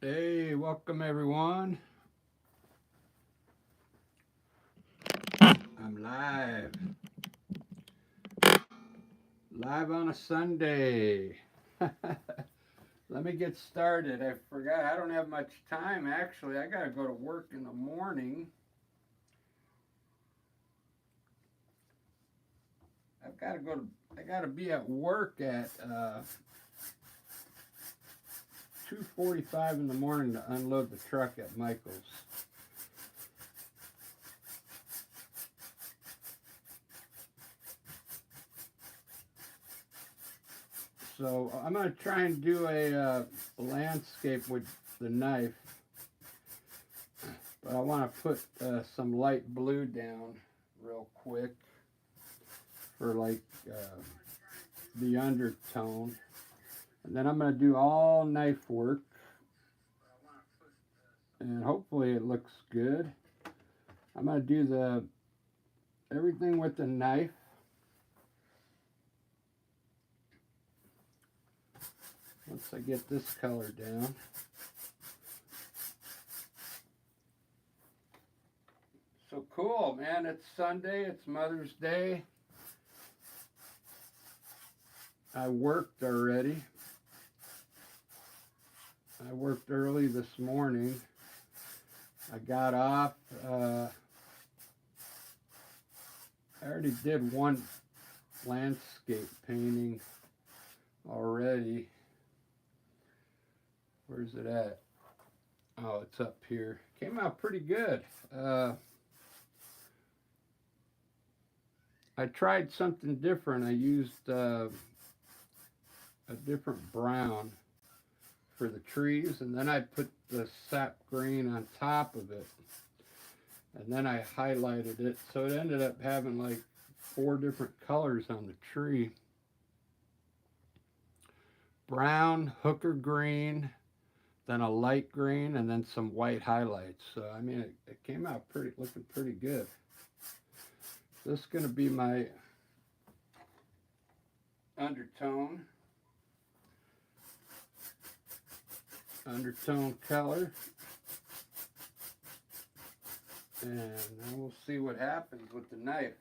Hey, welcome everyone. I'm live on a Sunday. Let me get started. I forgot, I don't have much time actually. I got to go to work in the morning. I've got to go to, I got to be at work at 2:45 in the morning to unload the truck at Michael's. So I'm going to try and do a landscape with the knife, but I want to put some light blue down real quick for like the undertone. And then I'm going to do all knife work, and hopefully it looks good. I'm going to do the everything with the knife. Once I get this color down. So cool, man. It's Sunday. It's Mother's Day. I worked already. I worked early this morning. I got off. I already did one landscape painting already. Where's it at? Oh, it's up here. Came out pretty good. I tried something different. I used a different brown for the trees, and then I put the sap green on top of it, and then I highlighted it, so it ended up having like 4 different colors on the tree: brown, hooker green, then a light green, and then some white highlights. So I mean, it came out looking pretty good. This is going to be my undertone color, and then we'll see what happens with the knife.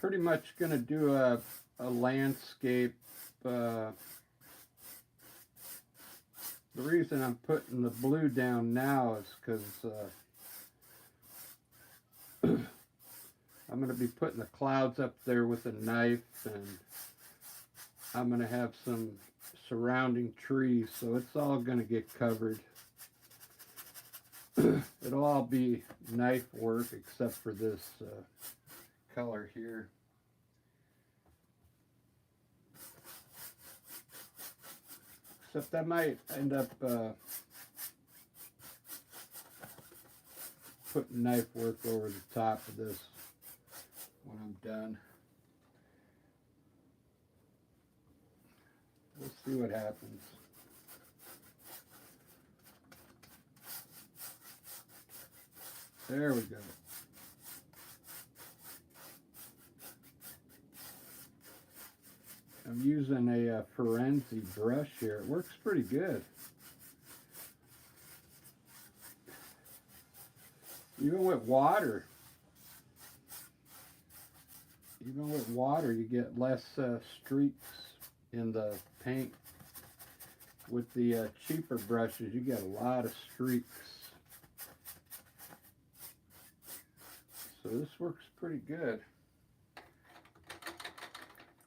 Pretty much going to do a landscape. The reason I'm putting the blue down now is because I'm going to be putting the clouds up there with a knife, and I'm going to have some surrounding trees, so it's all going to get covered. It'll all be knife work except for this color here. Except I might end up putting knife work over the top of this when I'm done. We'll see what happens. There we go. I'm using a Ferenzi brush here. It works pretty good. Even with water, you get less streaks in the paint. With the cheaper brushes, you get a lot of streaks. So this works pretty good.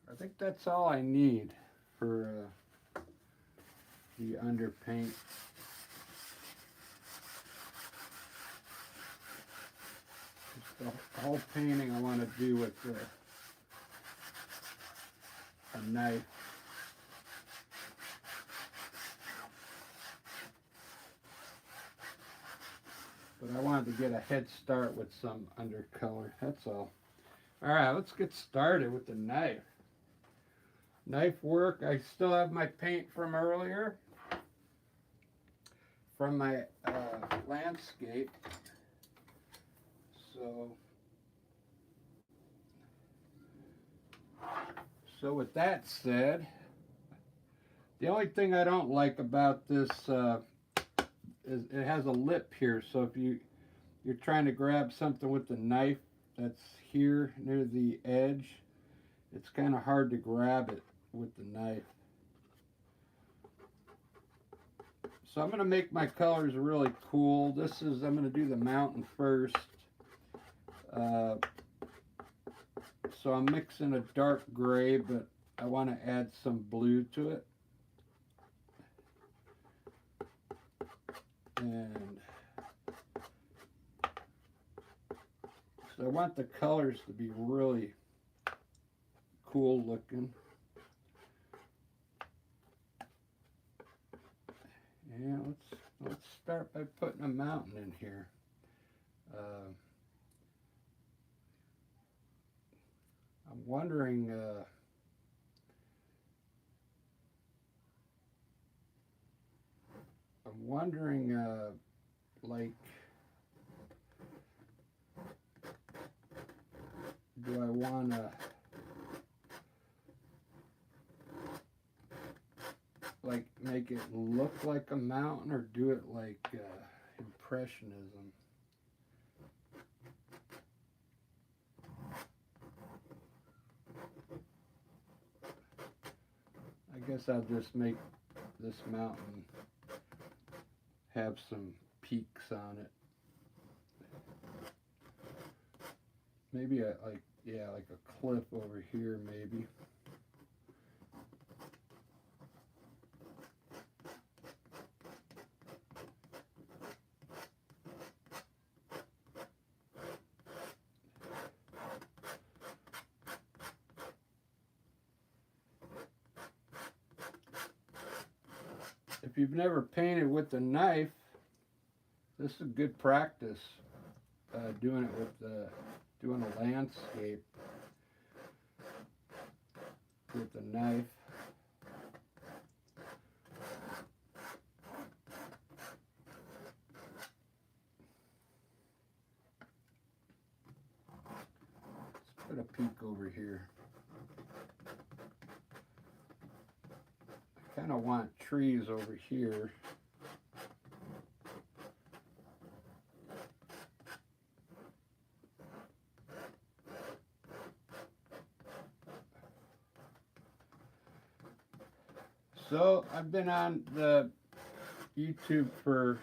I think that's all I need for the underpaint. Just the whole painting I want to do with a knife. But I wanted to get a head start with some undercolor, that's all. Alright, let's get started with the knife. Knife work. I still have my paint from earlier, from my landscape. So with that said, the only thing I don't like about this is it has a lip here. So if you're trying to grab something with the knife that's here near the edge, it's kind of hard to grab it with the knife. So I'm going to make my colors really cool. I'm going to do the mountain first. So I'm mixing a dark gray, but I want to add some blue to it. And so I want the colors to be really cool looking. And let's start by putting a mountain in here. I'm wondering like, do I want to like make it look like a mountain, or do it like impressionism? I guess I'll just make this mountain have some peaks on it. Maybe like a cliff over here, maybe. If you've never painted with a knife, this is a good practice. Doing it with doing a landscape with a knife. Let's put a peak over here. I kind of want trees over here. So I've been on the YouTube for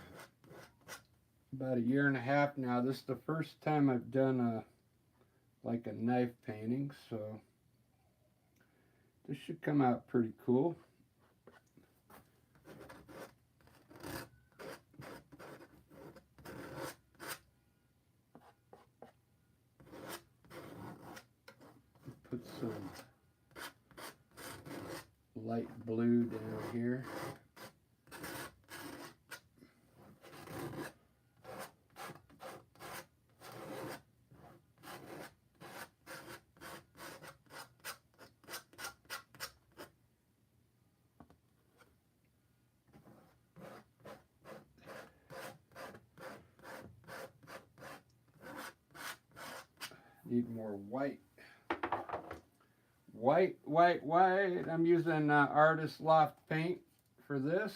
about 1.5 years now. This is the first time I've done like a knife painting, so this should come out pretty cool. Put some light blue down here. Need more white. White. I'm using Artist Loft paint for this.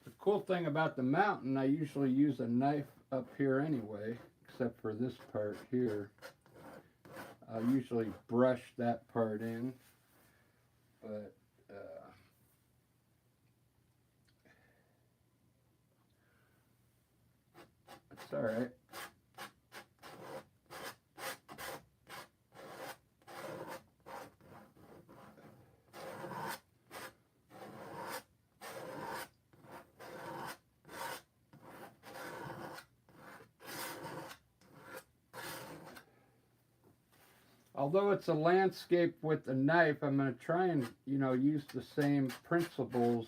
The cool thing about the mountain, I usually use a knife up here anyway, except for this part here. I'll usually brush that part in, but it's all right. Although it's a landscape with a knife, I'm going to try and, use the same principles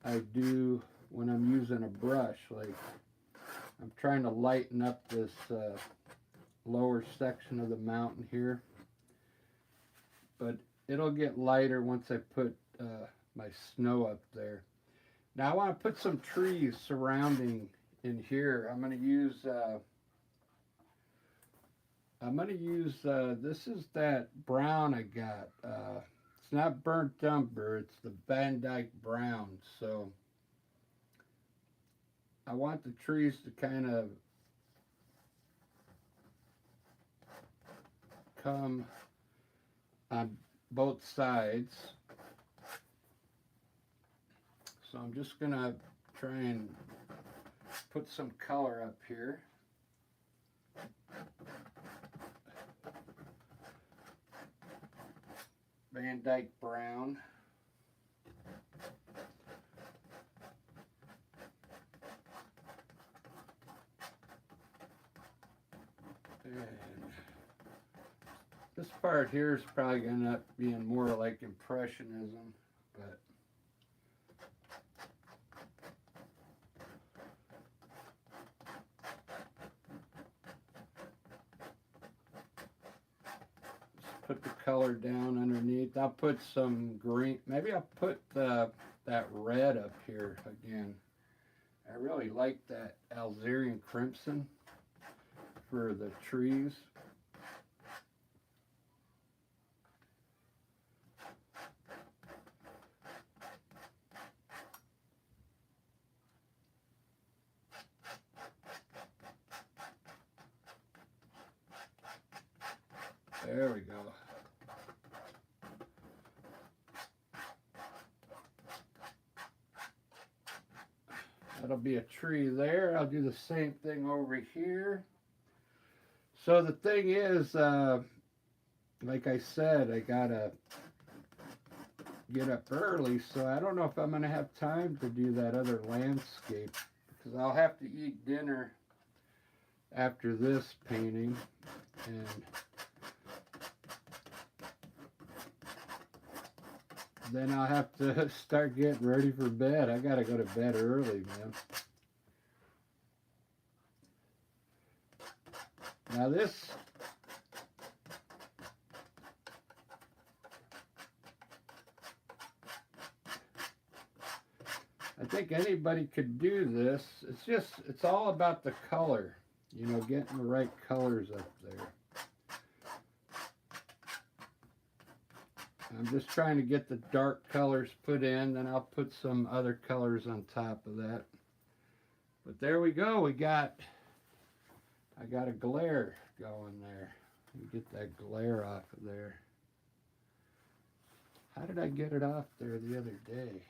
I do when I'm using a brush. Like I'm trying to lighten up this lower section of the mountain here, but it'll get lighter once I put my snow up there. Now I want to put some trees surrounding in here. I'm going to use this is that brown I got. It's not burnt umber, it's the Van Dyke brown. So I want the trees to kind of come on both sides. So I'm just gonna try and put some color up here. Van Dyke brown. And this part here is probably going to end up being more like Impressionism, but just put the color down underneath. I'll put some green, maybe I'll put that red up here again. I really like that Alzerian crimson for the trees. There we go. That'll be a tree there. I'll do the same thing over here. So the thing is, like I said, I gotta get up early, so I don't know if I'm gonna have time to do that other landscape, because I'll have to eat dinner after this painting, and then I'll have to start getting ready for bed. I gotta go to bed early, man. Now this, I think anybody could do this. It's all about the color, you know, getting the right colors up there. I'm just trying to get the dark colors put in, then I'll put some other colors on top of that. But there we go, I got a glare going there. Let me get that glare off of there. How did I get it off there the other day?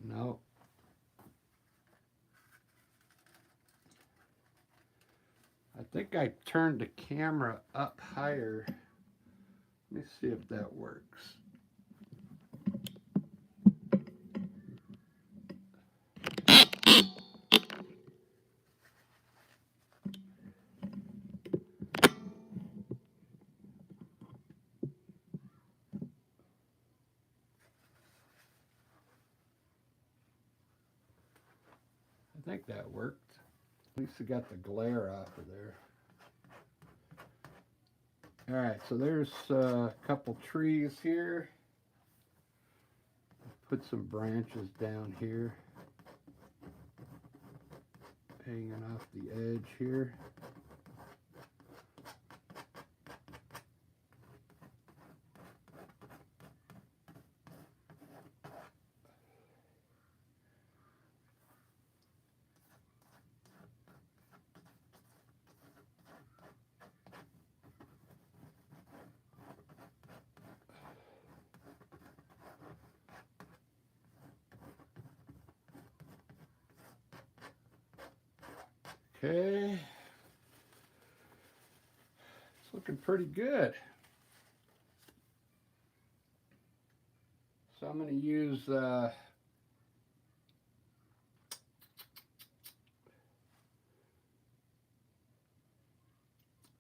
No. I think I turned the camera up higher. Let me see if that works. I think that worked. At least I got the glare off of there. Alright, so there's a couple trees here. Put some branches down here, hanging off the edge here. Okay, it's looking pretty good. So I'm going to use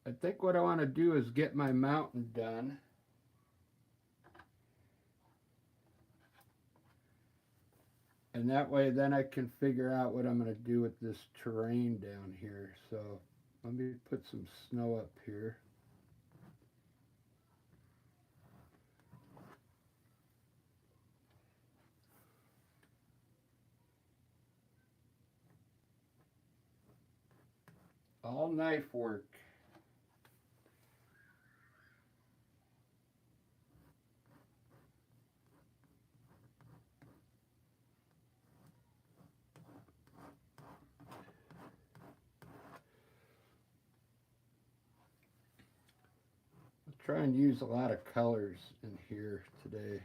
I think what I want to do is get my mountain done. And that way then I can figure out what I'm going to do with this terrain down here. So let me put some snow up here. All knife work. I'll try and use a lot of colors in here today.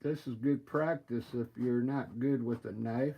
This is good practice if you're not good with a knife.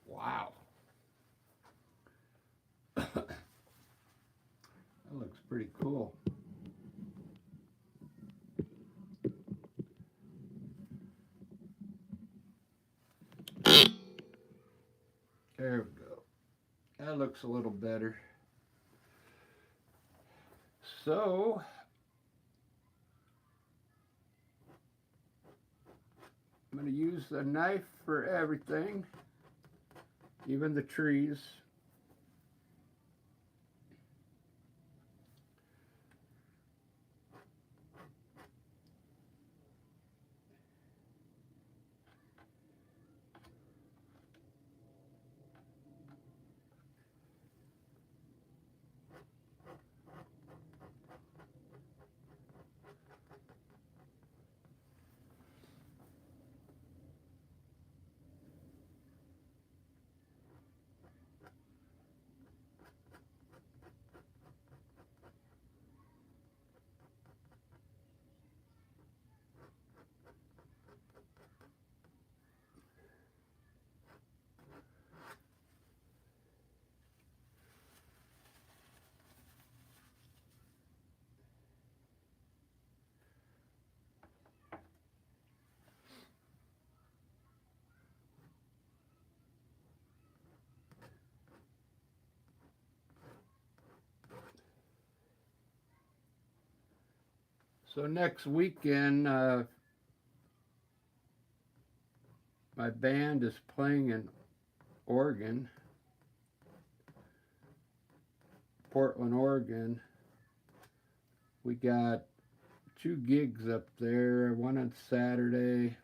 Wow. That looks pretty cool. There we go. That looks a little better. So, I'm going to use the knife for everything, even the trees. So next weekend, my band is playing in Oregon, Portland, Oregon. We got 2 gigs up there, one on Saturday,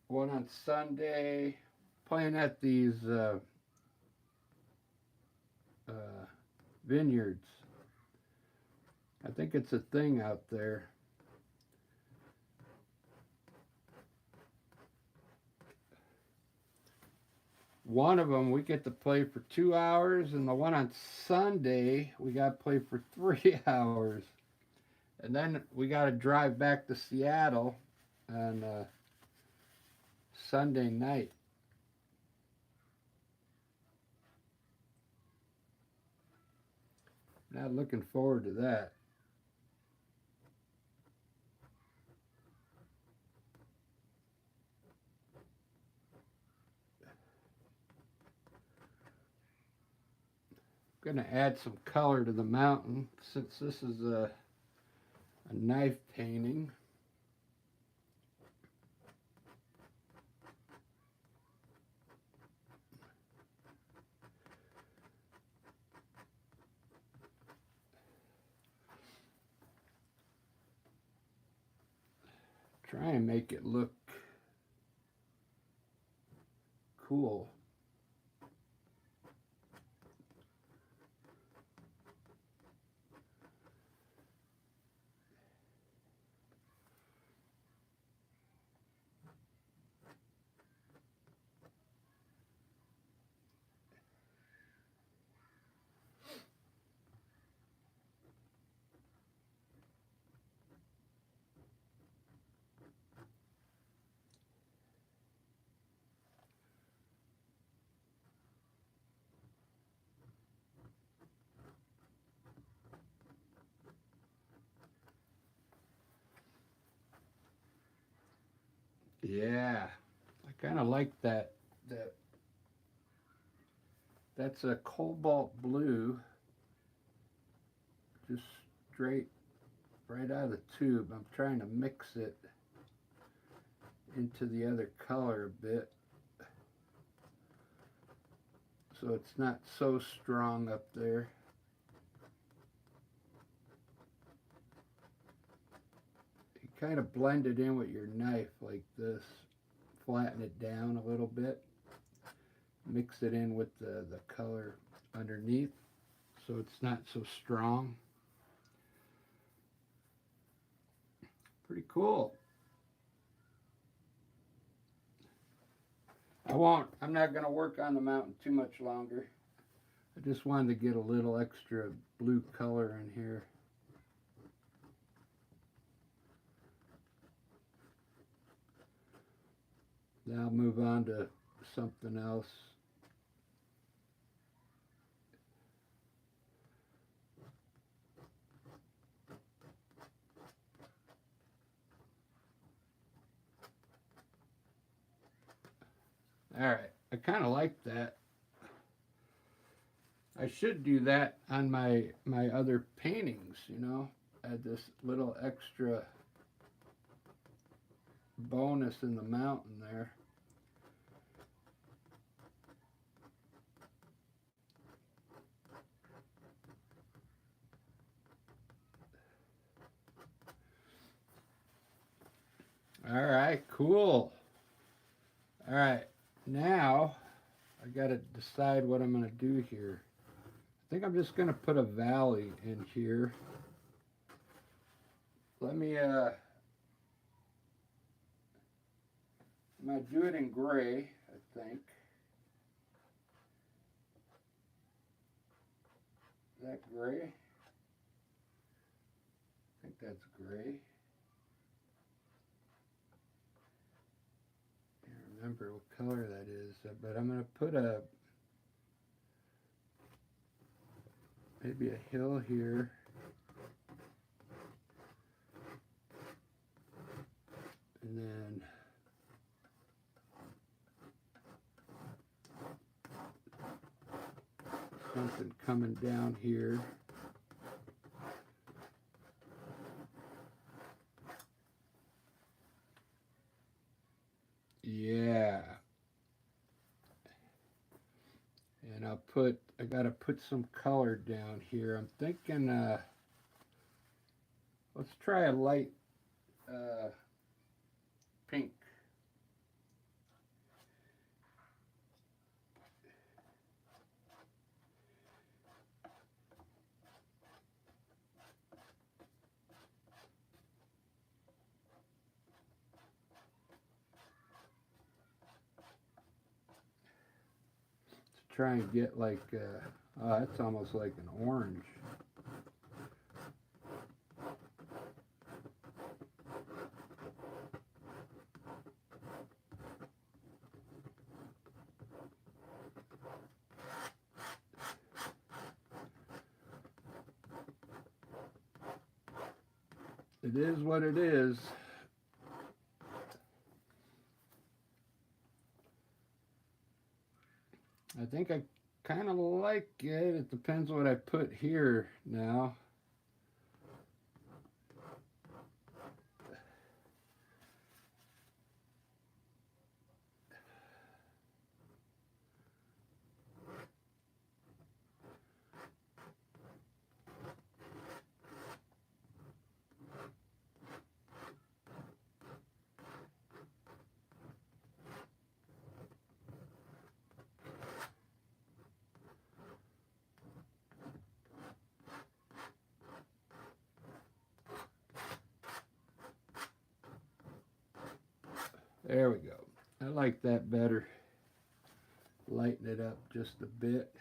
one on Sunday, playing at these vineyards. I think it's a thing out there. One of them we get to play for 2 hours, and the one on Sunday we got to play for 3 hours. And then we got to drive back to Seattle on Sunday night. Not looking forward to that. I'm going to add some color to the mountain since this is a knife painting. Try and make it look cool. Yeah, I kind of like that. That's a cobalt blue, just straight right out of the tube. I'm trying to mix it into the other color a bit, so it's not so strong up there. You kind of blend it in with your knife like this, flatten it down a little bit, mix it in with the color underneath so it's not so strong. Pretty cool. I'm not going to work on the mountain too much longer. I just wanted to get a little extra blue color in here. Then I'll move on to something else. All right, I kind of like that. I should do that on my other paintings, you know, add this little extra bonus in the mountain there. All right, cool. All right, now I got to decide what I'm going to do here. I think I'm just going to put a valley in here. Let me I'm going to do it in gray, I think. Is that gray? I think that's gray. Can't remember what color that is, but I'm going to put maybe a hill here. And then something coming down here. Yeah. And I gotta put some color down here. I'm thinking, let's try a light pink. try and get like, oh, that's almost like an orange. It is what it is. I think I kind of like it. It depends what I put here now. There we go. I like that better. Lighten it up just a bit.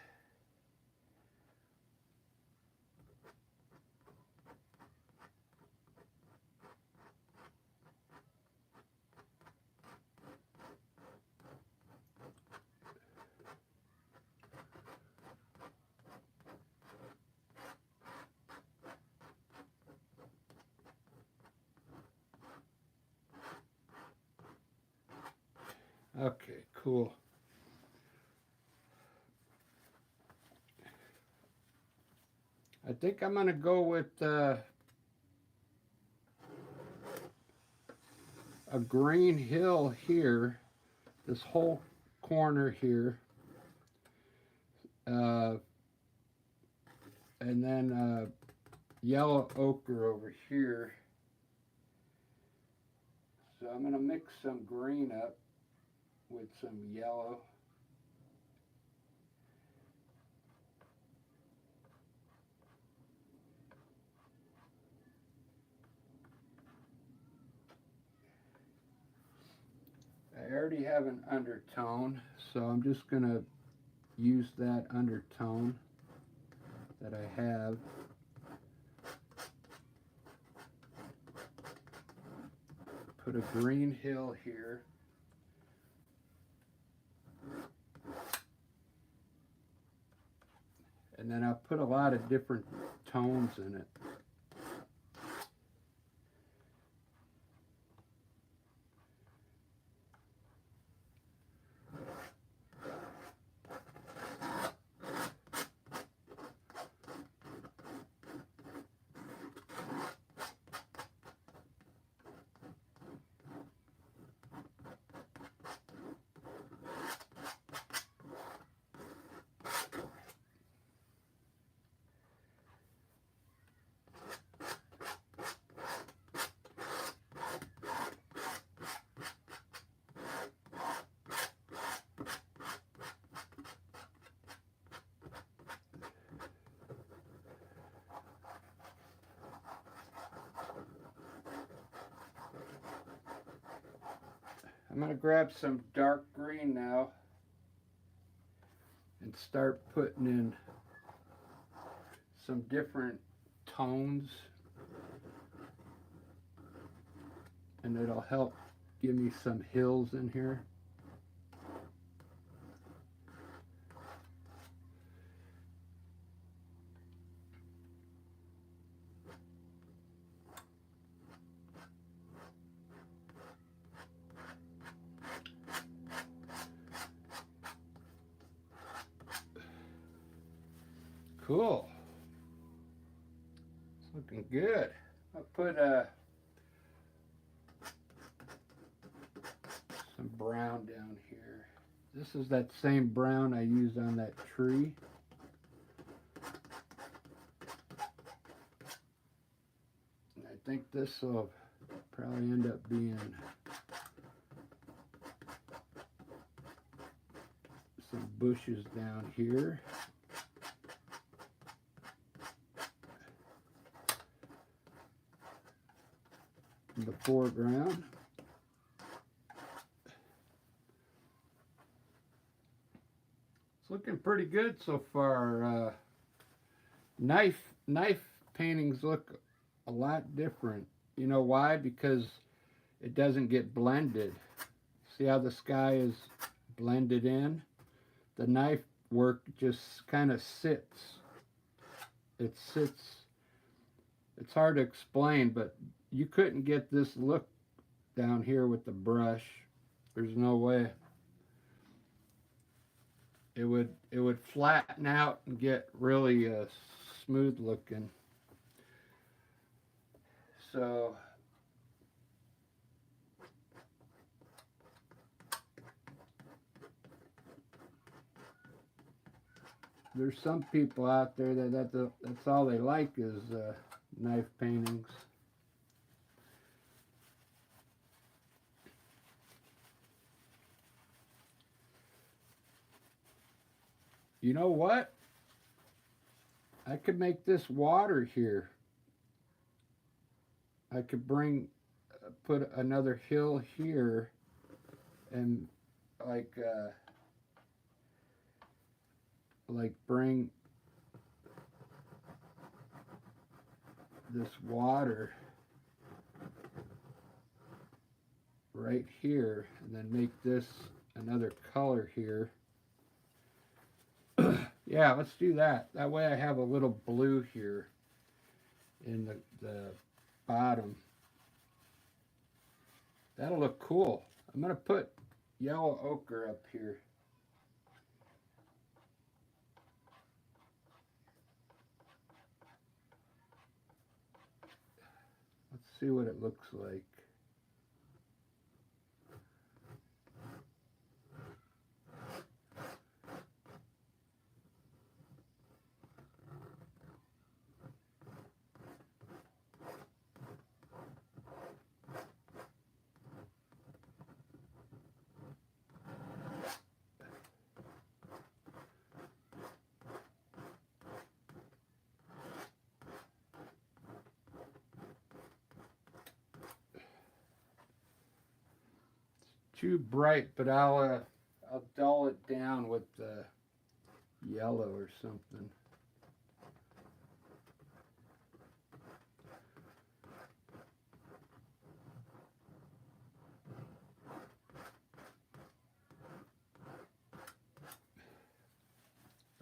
Okay, cool. I think I'm going to go with a green hill here, this whole corner here, and then yellow ochre over here. So I'm going to mix some green up with some yellow. I already have an undertone, so I'm just going to use that undertone that I have. Put a green hill here. And then I'll put a lot of different tones in it. I'm going to grab some dark green now and start putting in some different tones, and it'll help give me some hills in here. Cool. It's looking good. I'll put some brown down here. This is that same brown I used on that tree. And I think this will probably end up being some bushes down here. In the foreground. It's looking pretty good so far. Knife paintings look a lot different. You know why? Because it doesn't get blended. See how the sky is blended in? The knife work just kind of sits. It sits. It's hard to explain, but you couldn't get this look down here with the brush. There's no way. It would flatten out and get really smooth looking. So there's some people out there that's all they like is knife paintings. You know what? I could make this water here. I could put another hill here and like bring this water right here and then make this another color here. Yeah, let's do that. That way I have a little blue here in the bottom. That'll look cool. I'm going to put yellow ochre up here. Let's see what it looks like. Too bright, but I'll dull it down with yellow or something.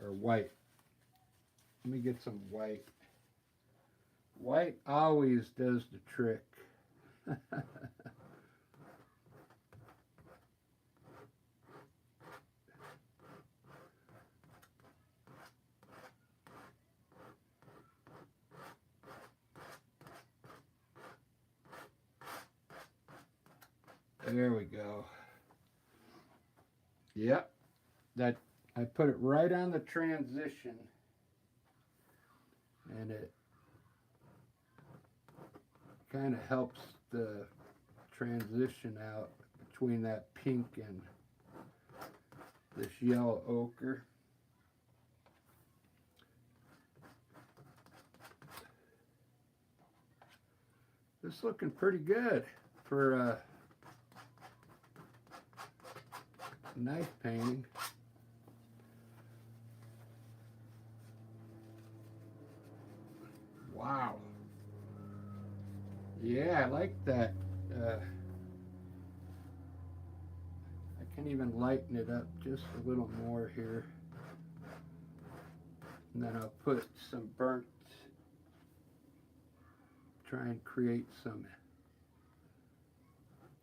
Or white. Let me get some white. White always does the trick. There we go. Yep. That I put it right on the transition, and it kind of helps the transition out between that pink and this yellow ochre. This is looking pretty good for knife painting. Wow. Yeah, I like that. I can even lighten it up just a little more here. And then I'll put some burnt, try and create some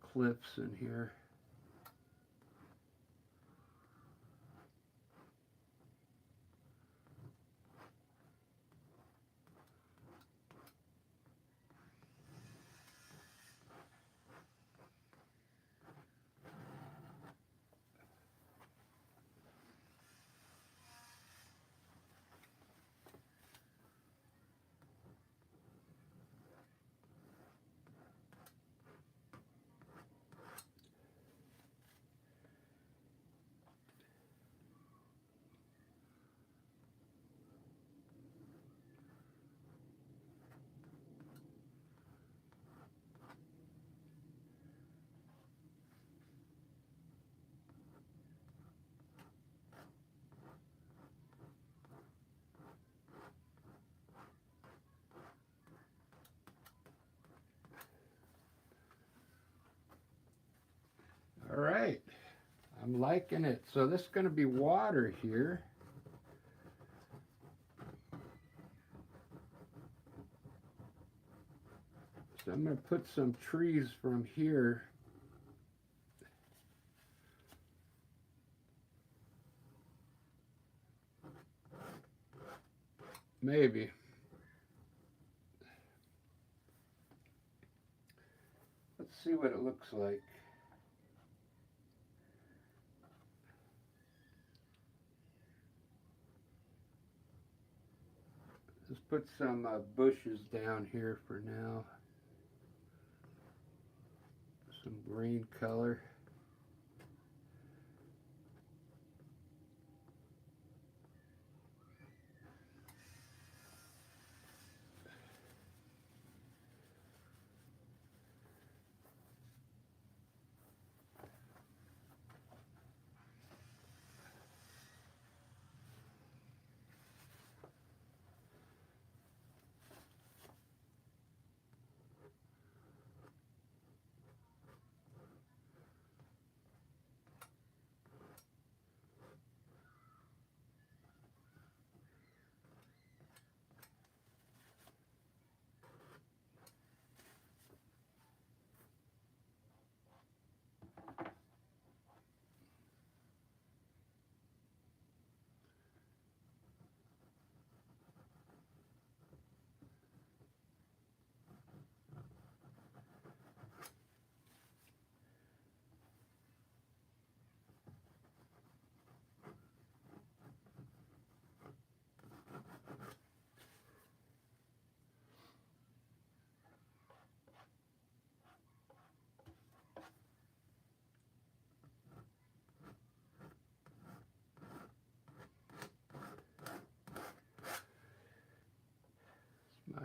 cliffs in here. I'm liking it. So this is going to be water here. So I'm going to put some trees from here. Maybe. Let's see what it looks like. Let's put some bushes down here for now. Some green color.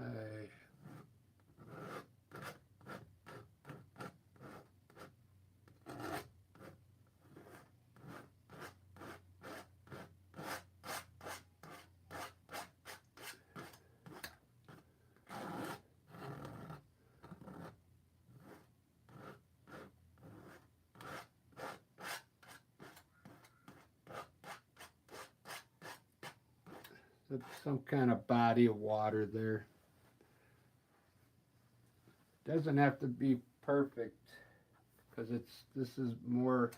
My some kind of body of water there. Doesn't have to be perfect because this is more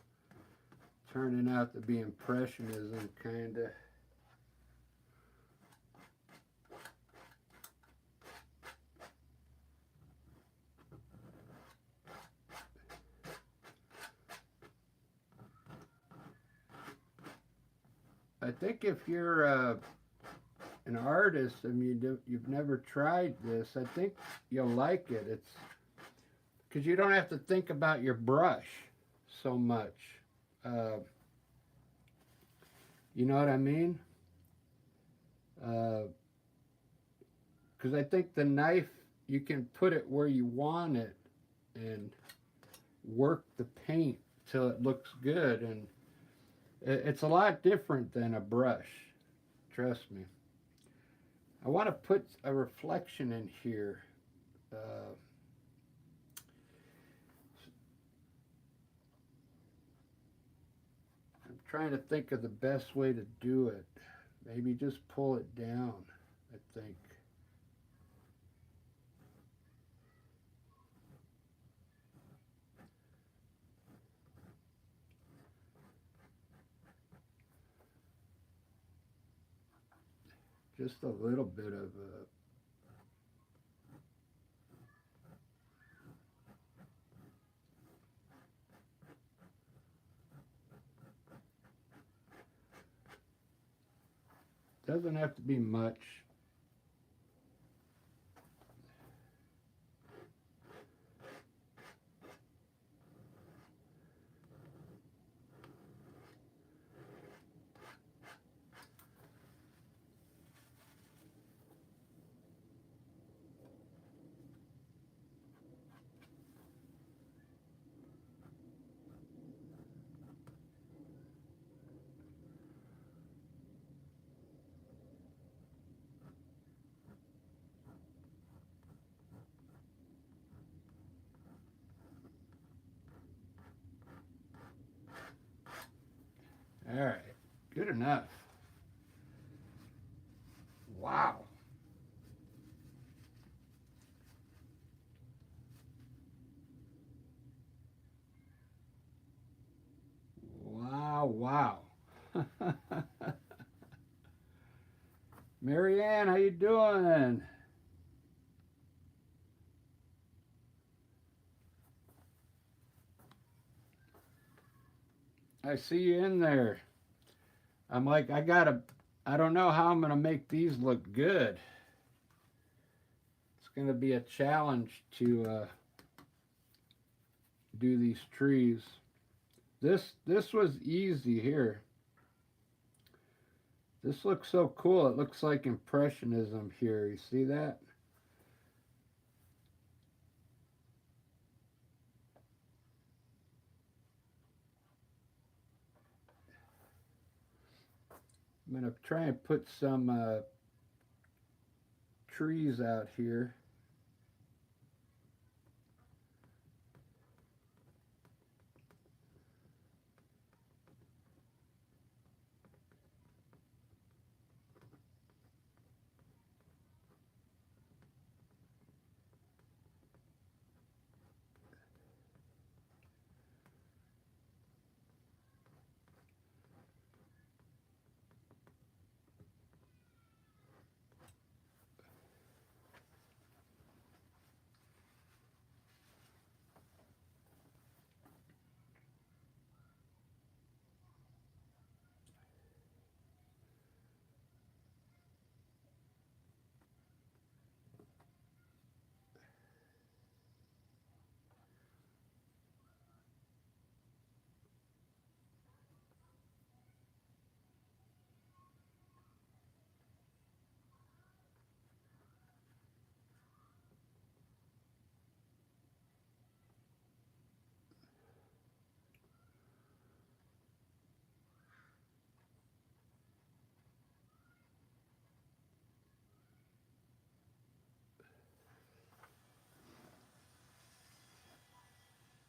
turning out to be impressionism kind of. I think if you're an artist and you've never tried this, I think you'll like it. It's because you don't have to think about your brush so much. You know what I mean? Because I think the knife, you can put it where you want it and work the paint till it looks good, and it's a lot different than a brush, trust me. I want to put a reflection in here. I'm trying to think of the best way to do it. Maybe just pull it down, I think. Just a little bit of a doesn't have to be much. All right, good enough. Wow. Wow, wow. Marianne, how you doing? I see you in there. I'm like, I don't know how I'm gonna make these look good. It's gonna be a challenge to do these trees. This was easy here. This looks so cool. It looks like Impressionism here. You see that? I'm gonna try and put some trees out here.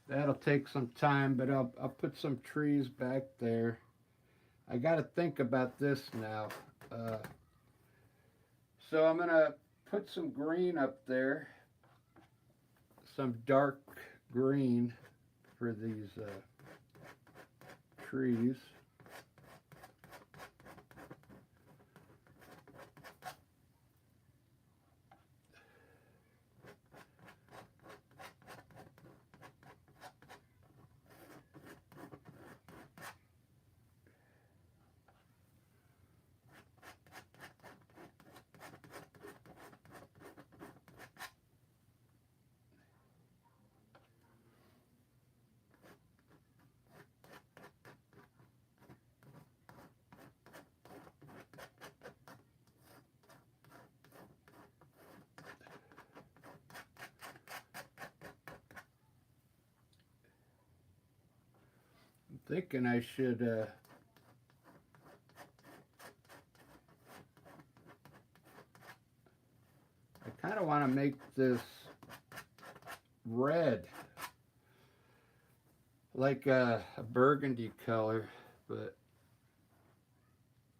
That'll take some time, but I'll put some trees back there. I got to think about this now. Uh, so I'm gonna put some green up there, some dark green for these trees. I'm thinking I should. I kind of want to make this red, like a burgundy color, but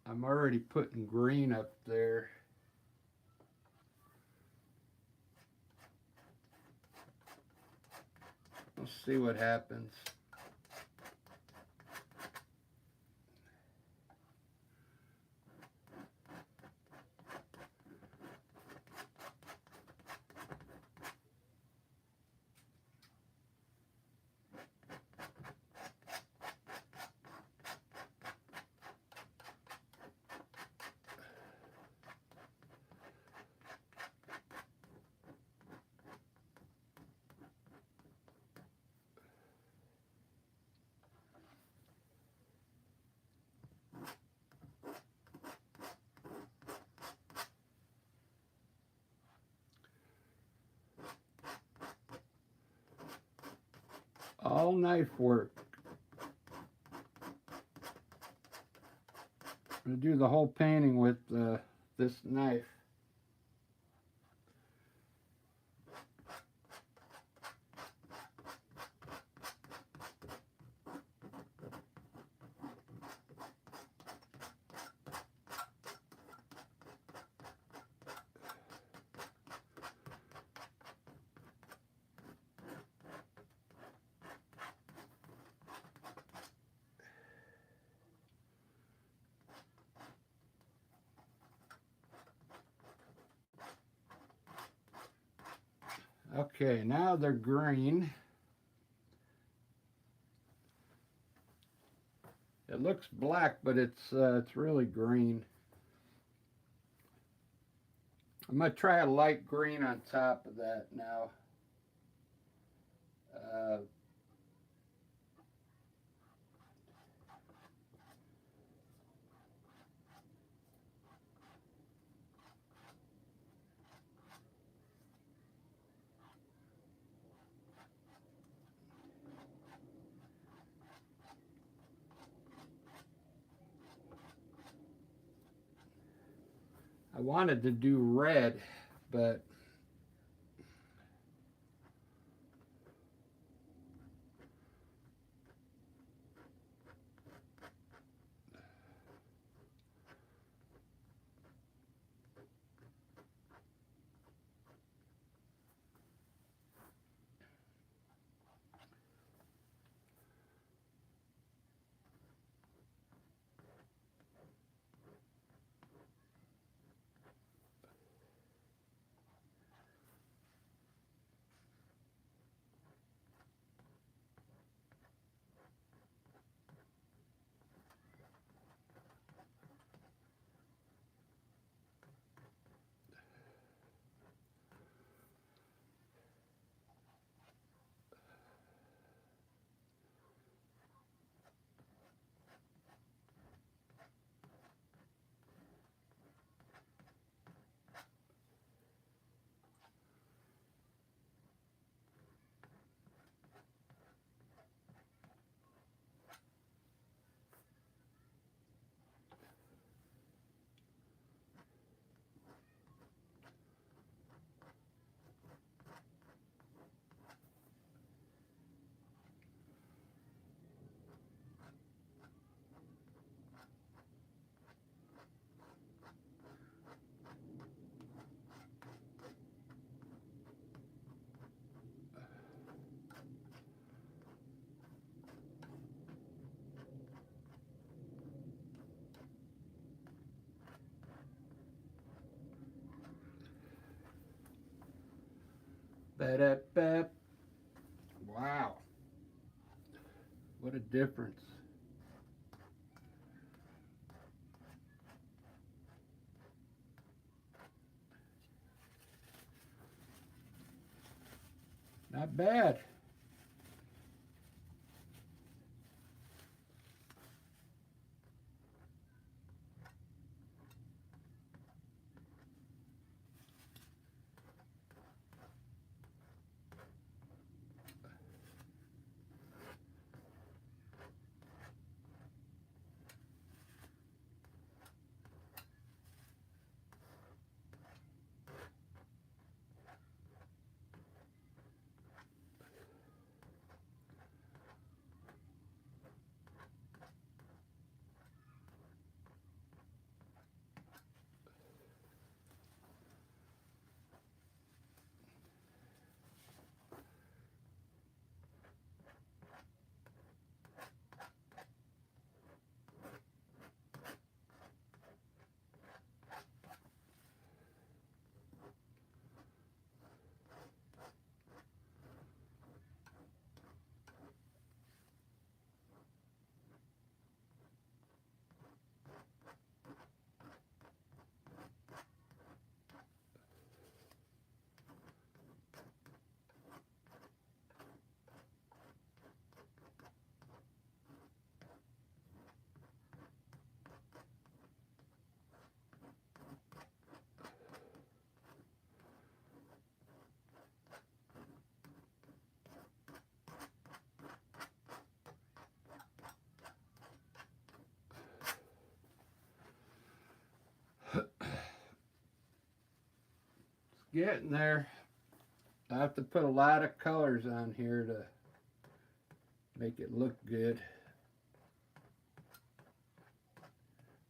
I'm already putting green up there. We'll see what happens. All knife work. I'm going to do the whole painting with this knife. Okay, now they're green. It looks black, but it's really green. I'm gonna try a light green on top of that now. Uh, I wanted to do red, but ba-da-ba. Wow, what a difference. Not bad. Getting there. I have to put a lot of colors on here to make it look good.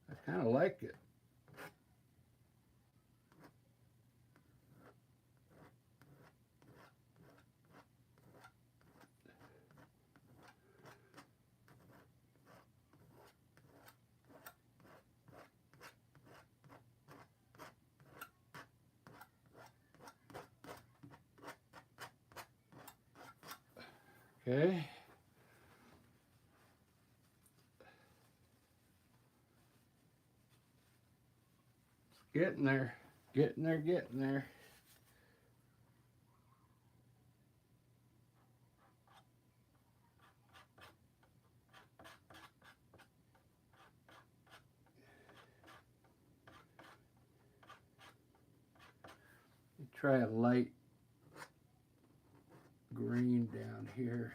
I kind of like it. Okay. It's getting there. Getting there, getting there. Try a light green down here.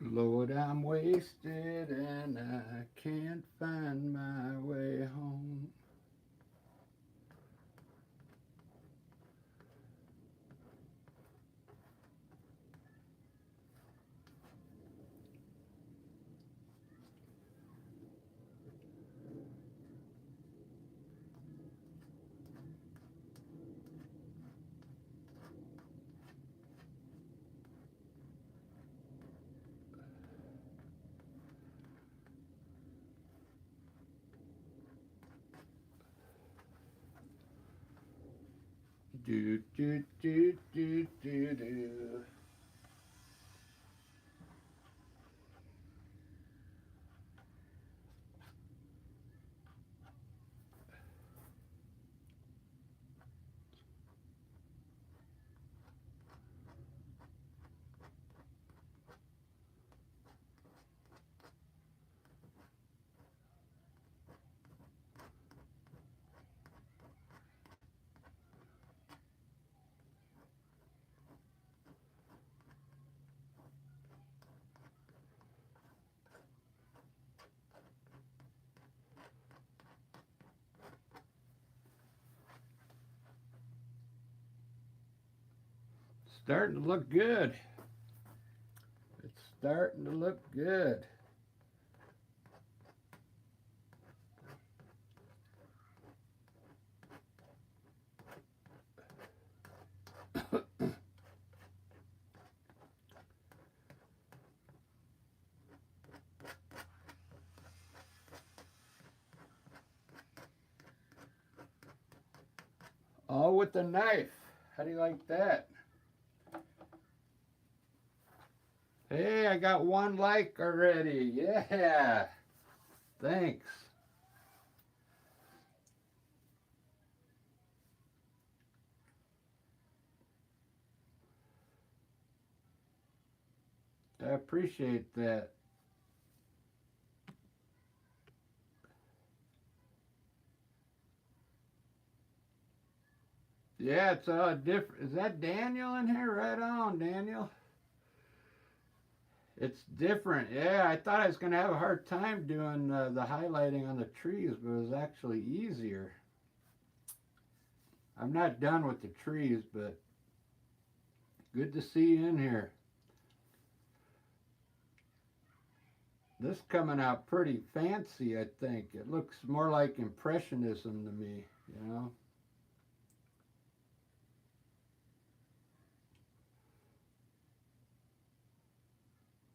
Lord, I'm wasted and I can't find my way home. Do, do, do, do, do, do. Starting to look good. It's starting to look good. All with the knife. How do you like that? Hey, I got 1 like already. Yeah. Thanks. I appreciate that. Yeah, it's different. Is that Daniel in here? Right on, Daniel. It's different. Yeah, I thought I was going to have a hard time doing the highlighting on the trees, but it was actually easier. I'm not done with the trees, but good to see you in here. This coming out pretty fancy, I think. It looks more like Impressionism to me, you know?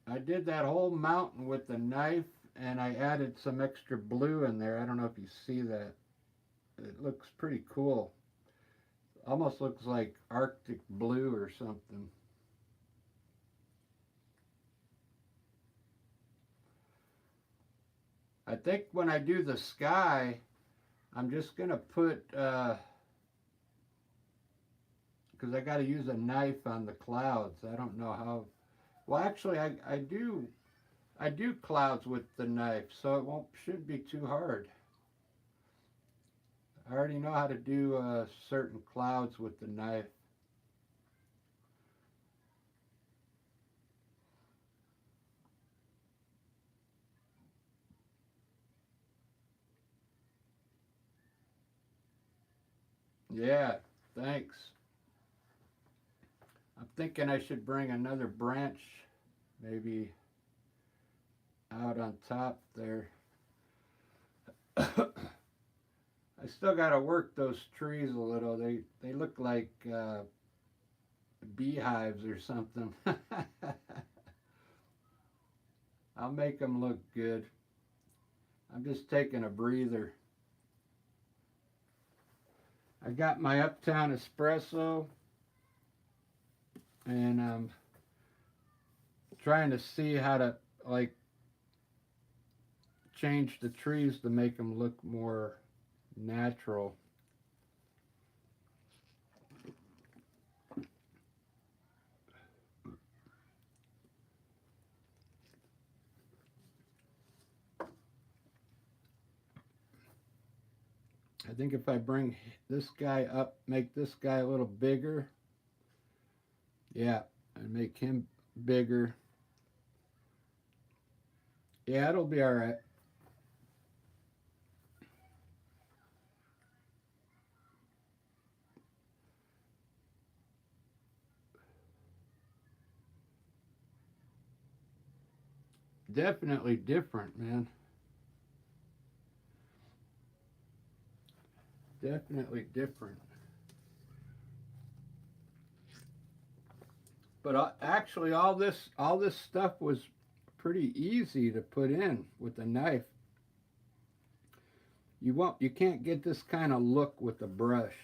I did that whole mountain with the knife and I added some extra blue in there. I don't know if you see that. It looks pretty cool. Almost looks like Arctic blue or something. I think when I do the sky, I'm just going to put, because I got to use a knife on the clouds. I don't know how Well, actually, I do clouds with the knife, so it won't shouldn't be too hard. I already know how to do certain clouds with the knife. Yeah, thanks. I'm thinking I should bring another branch, maybe out on top there. I still got to work those trees a little. They look like beehives or something. I'll make them look good. I'm just taking a breather. I got my Uptown Espresso, and I'm trying to see how to like change the trees to make them look more natural. I think if I bring this guy up, make this guy a little bigger, yeah, and make him bigger, yeah, it'll be all right. Definitely different, man. Definitely different. But actually, all this stuff was pretty easy to put in with a knife. You can't get this kind of look with a brush.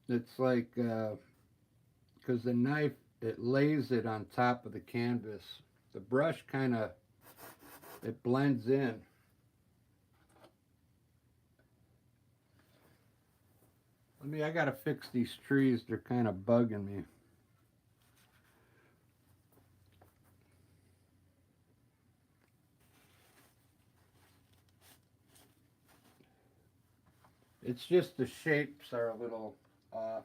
It's like because the knife it lays it on top of the canvas. The brush kind of it blends in. I gotta fix these trees. They're kind of bugging me. It's just the shapes are a little off.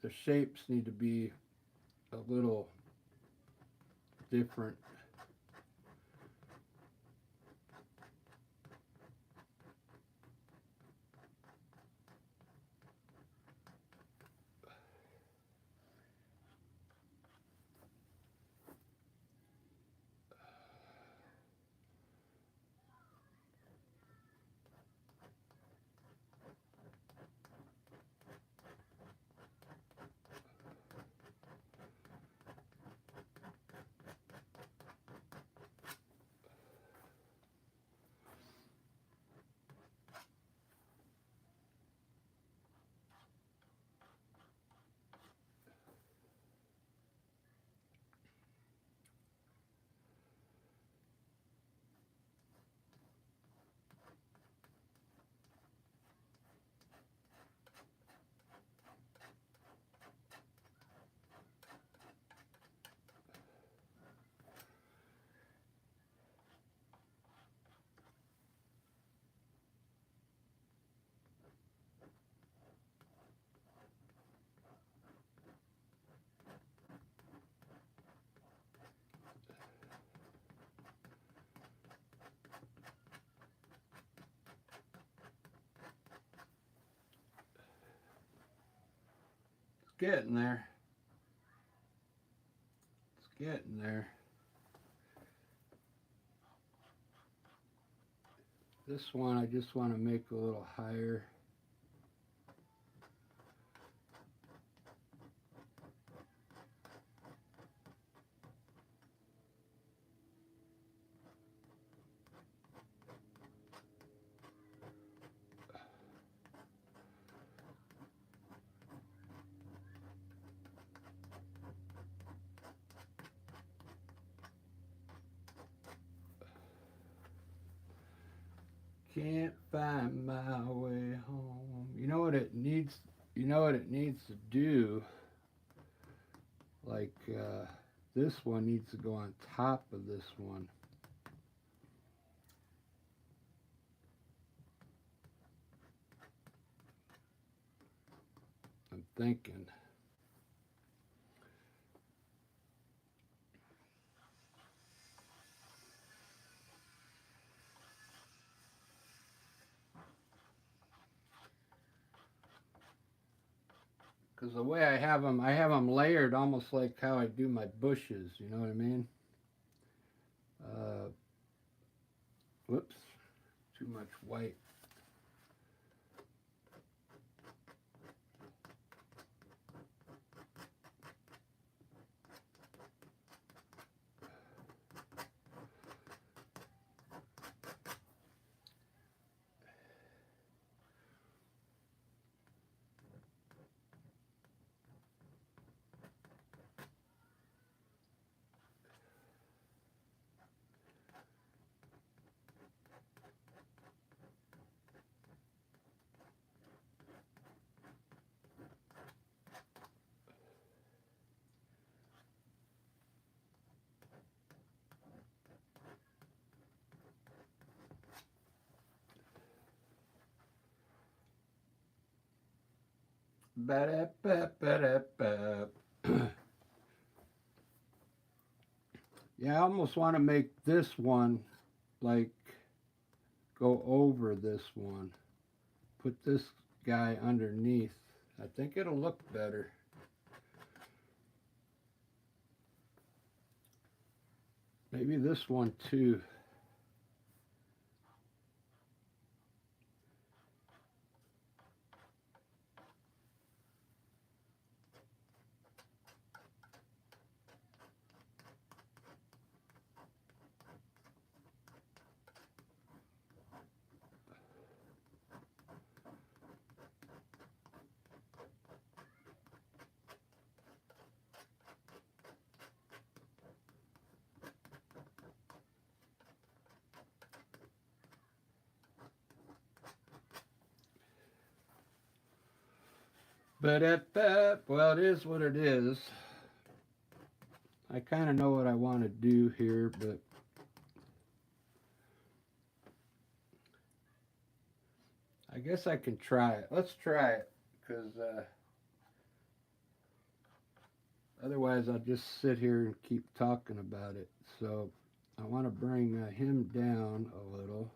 The shapes need to be a little different. It's getting there. It's getting there. This one I just want to make a little higher. Can't find my way home. You know what it needs? You know what it needs to do? Like this one needs to go on top of this one. I'm thinking. Because the way I have them layered almost like how I do my bushes. You know what I mean? Uh, whoops, too much white. Ba-da-ba-ba-da-ba. Yeah, I almost want to make this one like go over this one. Put this guy underneath. I think it'll look better. Maybe this one too. But well, it is what it is. I kind of know what I want to do here, but I guess I can try it. Let's try it, because otherwise I'll just sit here and keep talking about it. So I want to bring him down a little.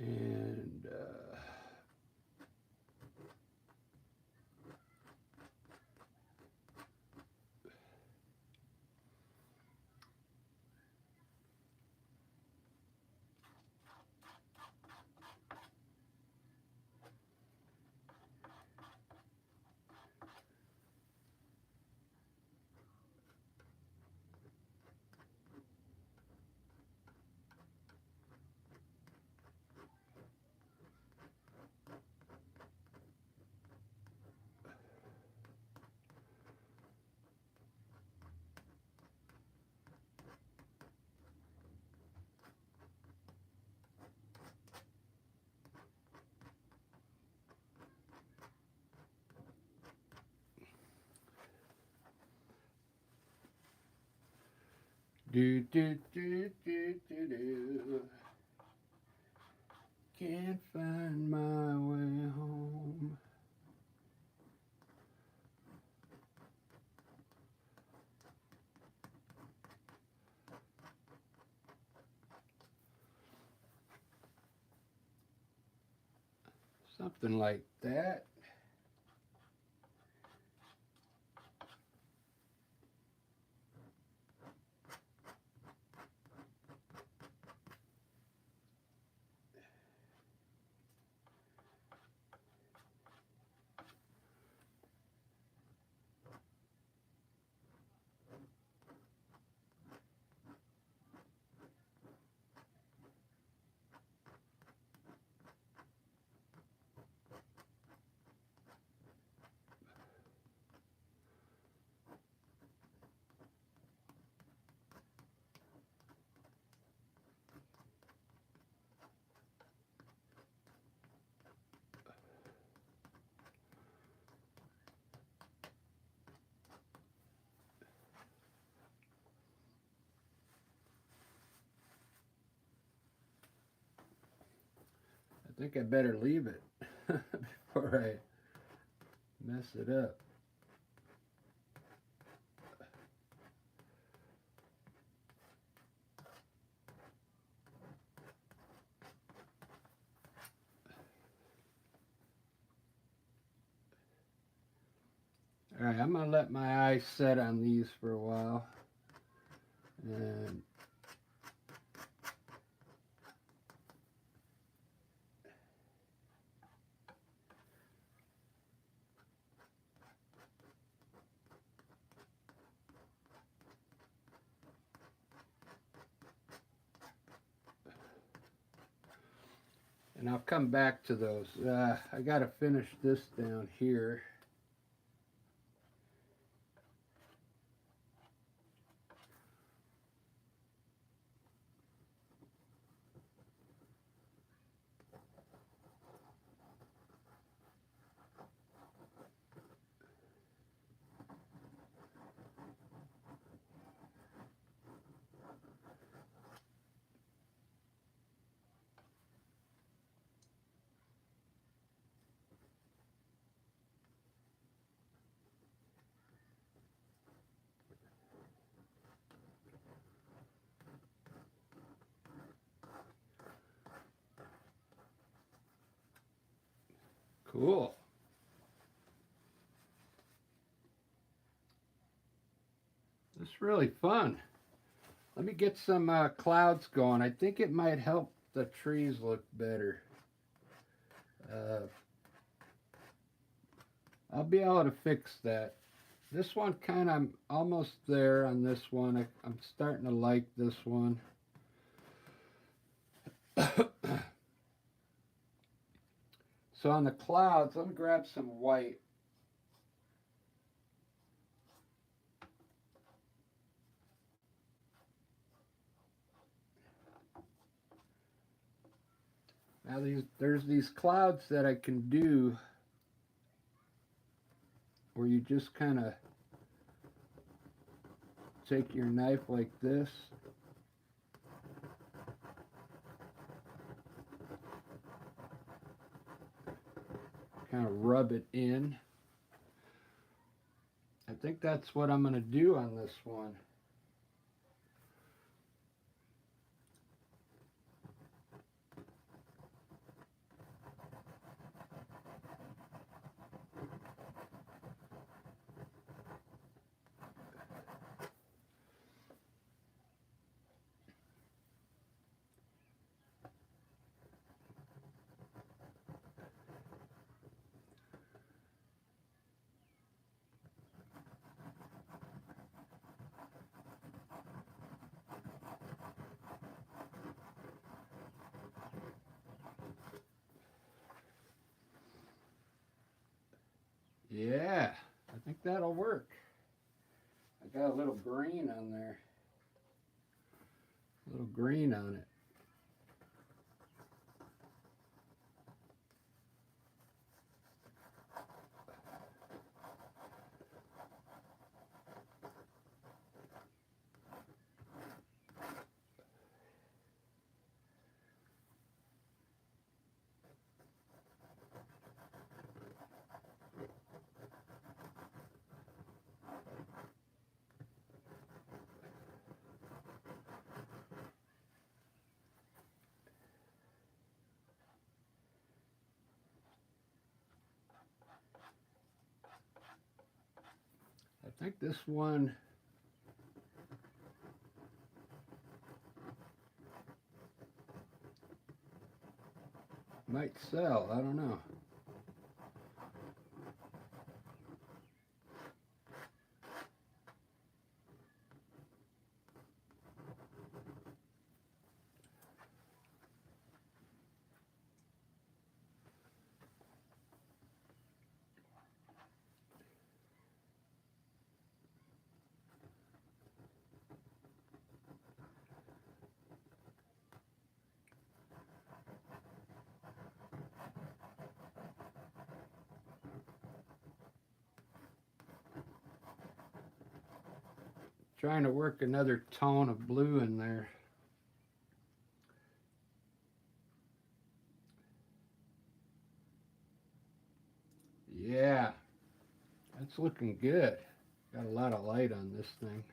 And do do do do do do. Can't find my way home. Something like that. think I better leave it before I mess it up. All right, I'm gonna let my eyes set on these for a while. And I'll come back to those. I gotta finish this down here. Cool. It's really fun. Let me get some clouds going. I think it might help the trees look better. Uh, I'll be able to fix that. This one kind of, I'm almost there on this one. I'm starting to like this one. So on the clouds, let me grab some white. Now there's these clouds that I can do where you just kind of take your knife like this. Kind of rub it in. I think that's what I'm going to do on this one. Yeah, I think that'll work. I got a little green on there. A little green on it. I think this one might sell. I don't know. Trying to work another tone of blue in there. Yeah, that's looking good. Got a lot of light on this thing.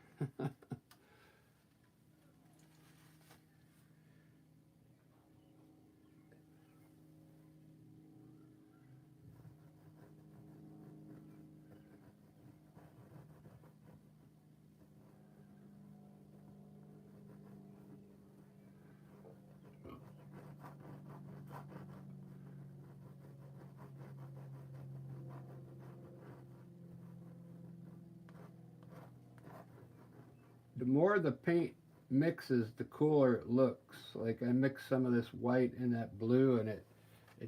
The more the paint mixes, the cooler it looks. Like I mix some of this white in that blue, and it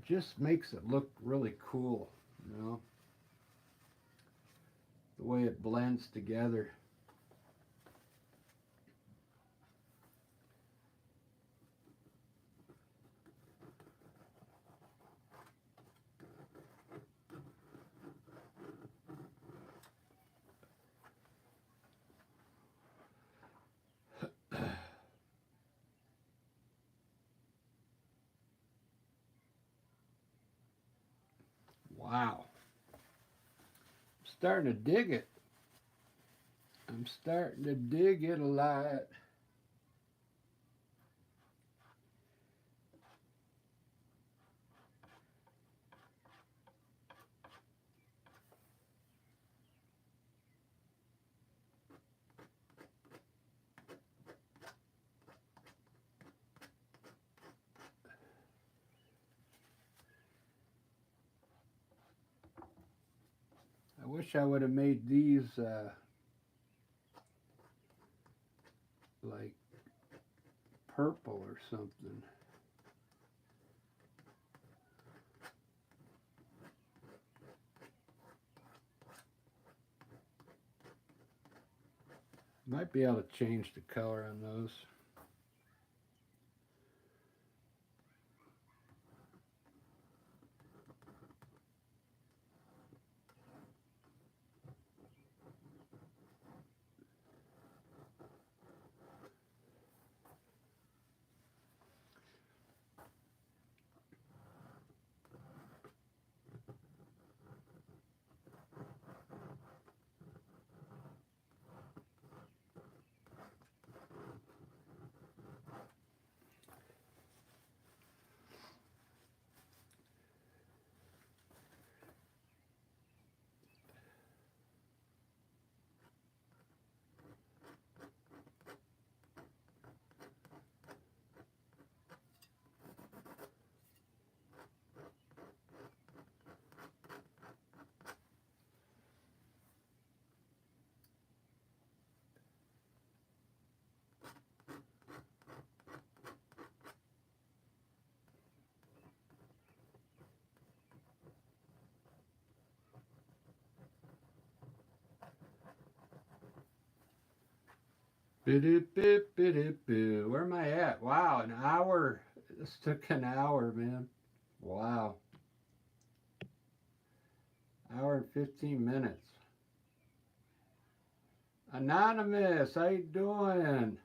just makes it look really cool. You know, the way it blends together. Wow, I'm starting to dig it. I'm starting to dig it a lot. I wish I would have made these like purple or something. Might be able to change the color on those. Boo. Where am I at? Wow, an hour. This took an hour, man. Wow. Hour and 15 minutes. Anonymous, how you doing?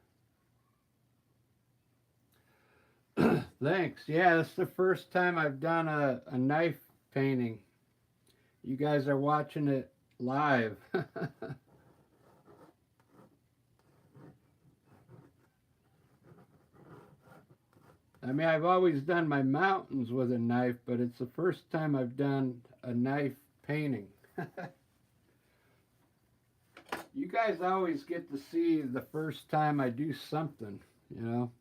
Thanks. Yeah, this is the first time I've done a knife painting. You guys are watching it live. I mean, I've always done my mountains with a knife, but it's the first time I've done a knife painting. You guys always get to see the first time I do something, you know?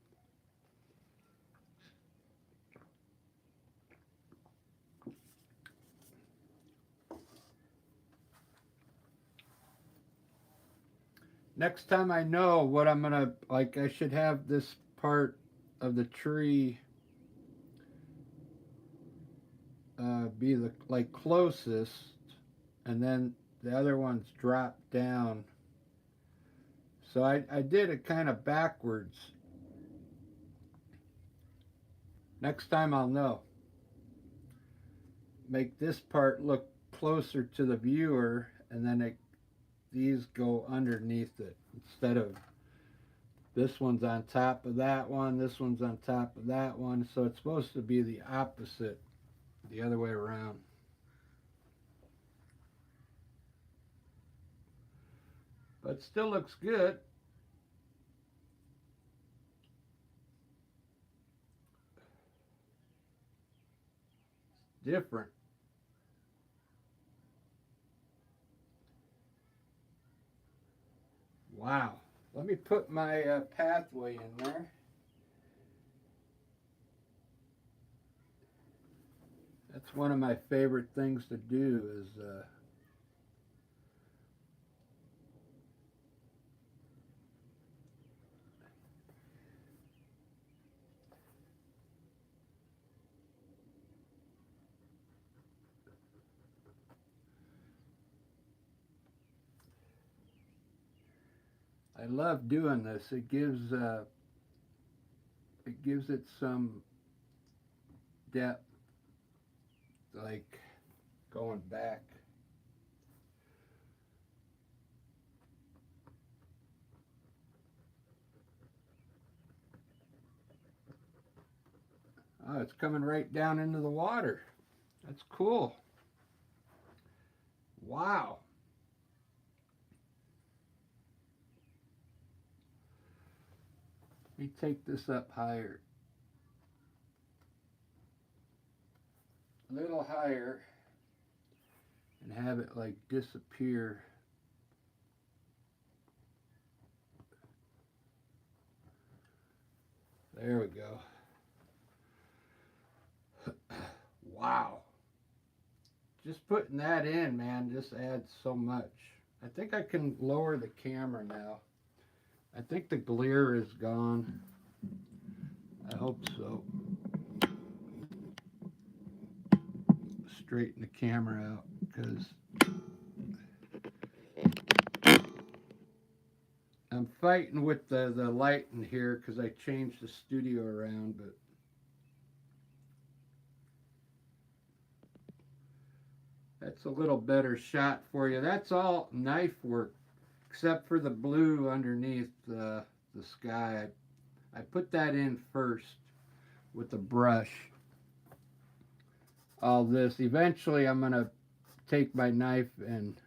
Next time I know what I'm gonna, like, I should have this part of the tree be the, like, closest, and then the other ones drop down. So I did it kind of backwards. Next time I'll know. Make this part look closer to the viewer, and then these go underneath it instead of this one's on top of that one, this one's on top of that one. So it's supposed to be the opposite, the other way around. but still looks good. Different. Wow. Let me put my pathway in there. That's one of my favorite things to do is I love doing this. It gives it some depth, like going back. Oh, it's coming right down into the water. That's cool. Wow. Let me take this up higher. A little higher and have it like disappear. There we go. Wow. Just putting that in, man, just adds so much. I think I can lower the camera now. I think the glare is gone. I hope so. Straighten the camera out because I'm fighting with the light in here because I changed the studio around, but that's a little better shot for you. That's all knife work except for the blue underneath the sky. I put that in first with the brush. All this. Eventually I'm going to take my knife and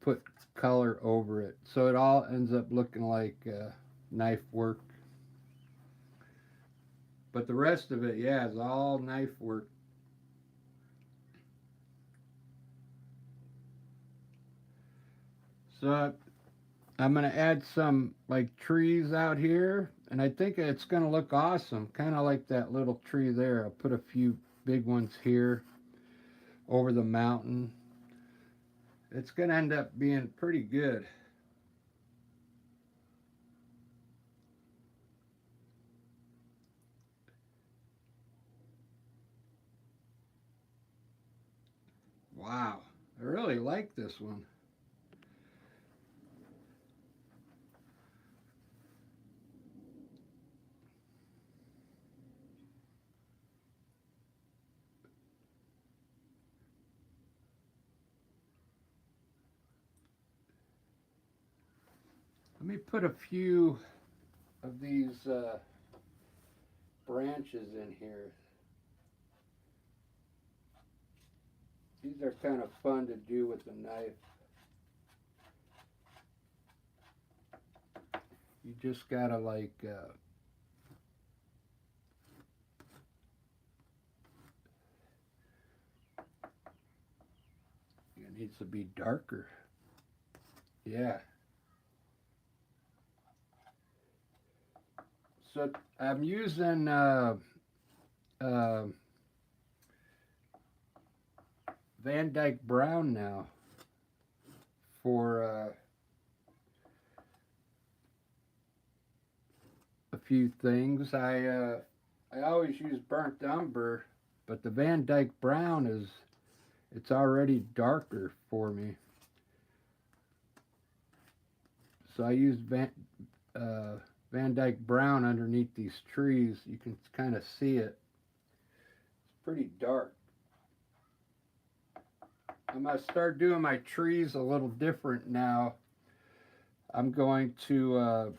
put color over it. So it all ends up looking like knife work. But the rest of it, yeah, is all knife work. So I'm going to add some like trees out here. And I think it's going to look awesome. Kind of like that little tree there. I'll put a few big ones here over the mountain. It's going to end up being pretty good. Wow, I really like this one. Let me put a few of these branches in here. These are kind of fun to do with the knife. You just gotta like it needs to be darker. Yeah. So I'm using uh, Van Dyke Brown now for a few things. I always use burnt umber, but the Van Dyke Brown it's already darker for me. So I use Van Dyke Brown underneath these trees. You can kind of see it. It's pretty dark. I'm going to start doing my trees a little different now. I'm going to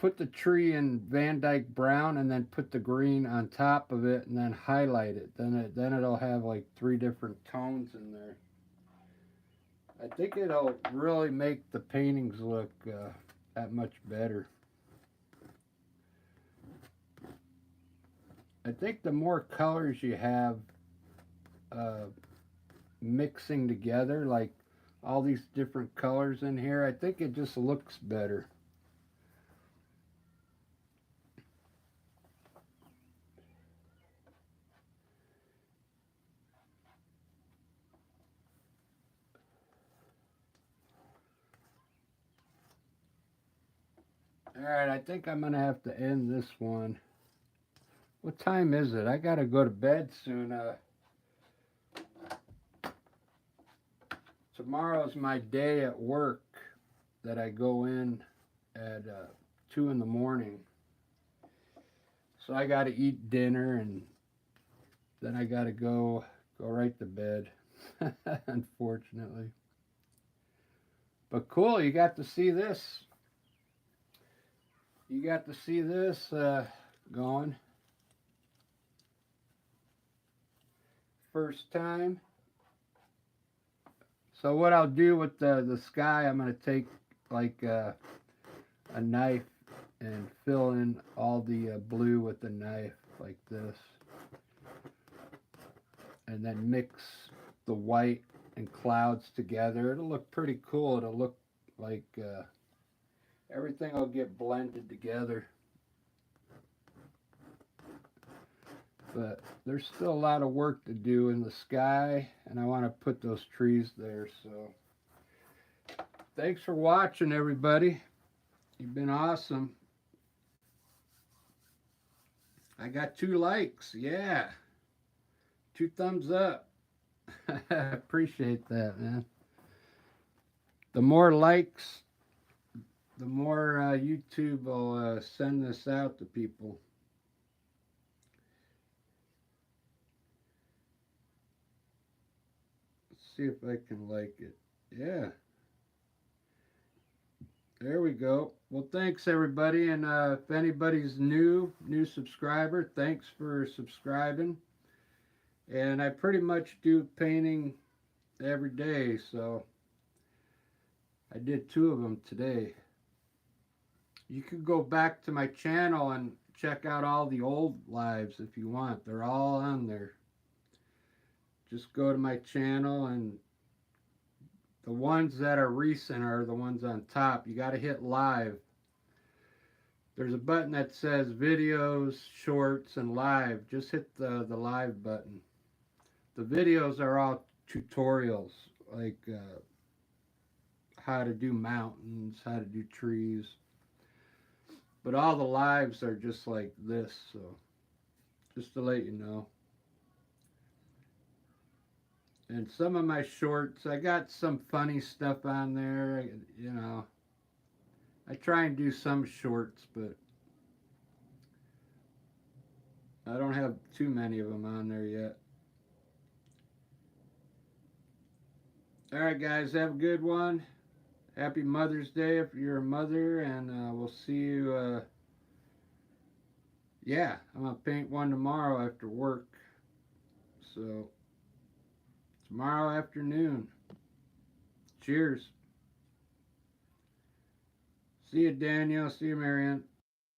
put the tree in Van Dyke brown and then put the green on top of it and then highlight it. Then it'll have like 3 different tones in there. I think it'll really make the paintings look that much better. I think the more colors you have mixing together, like all these different colors in here, I think it just looks better. Alright, I think I'm going to have to end this one. What time is it? I got to go to bed soon. Tomorrow's my day at work that I go in at 2 in the morning. So I got to eat dinner and then I got to go right to bed, unfortunately. But cool, you got to see this. You got to see this going. First time. So what I'll do with the sky, I'm going to take like a knife and fill in all the blue with the knife like this. And then mix the white and clouds together. It'll look pretty cool. It'll look like everything will get blended together. But there's still a lot of work to do in the sky, and I want to put those trees there. So thanks for watching, everybody. You've been awesome. I got 2 likes. Yeah. 2 thumbs up. I appreciate that, man. The more likes, the more YouTube will send this out to people. Let's see if I can like it. Yeah. There we go. Well, thanks everybody. And if anybody's new subscriber, thanks for subscribing. And I pretty much do painting every day, so I did 2 of them today. You can go back to my channel and check out all the old lives if you want. They're all on there. Just go to my channel, and the ones that are recent are the ones on top. You got to hit live. There's a button that says videos, shorts, and live. Just hit the live button. The videos are all tutorials, like how to do mountains, how to do trees. But all the lives are just like this, so just to let you know. And some of my shorts, I got some funny stuff on there, you know. I try and do some shorts, but I don't have too many of them on there yet. Alright guys, have a good one. Happy Mother's Day if you're a mother, and we'll see you. Yeah, I'm going to paint one tomorrow after work. So, tomorrow afternoon. Cheers. See you, Daniel. See you, Marianne.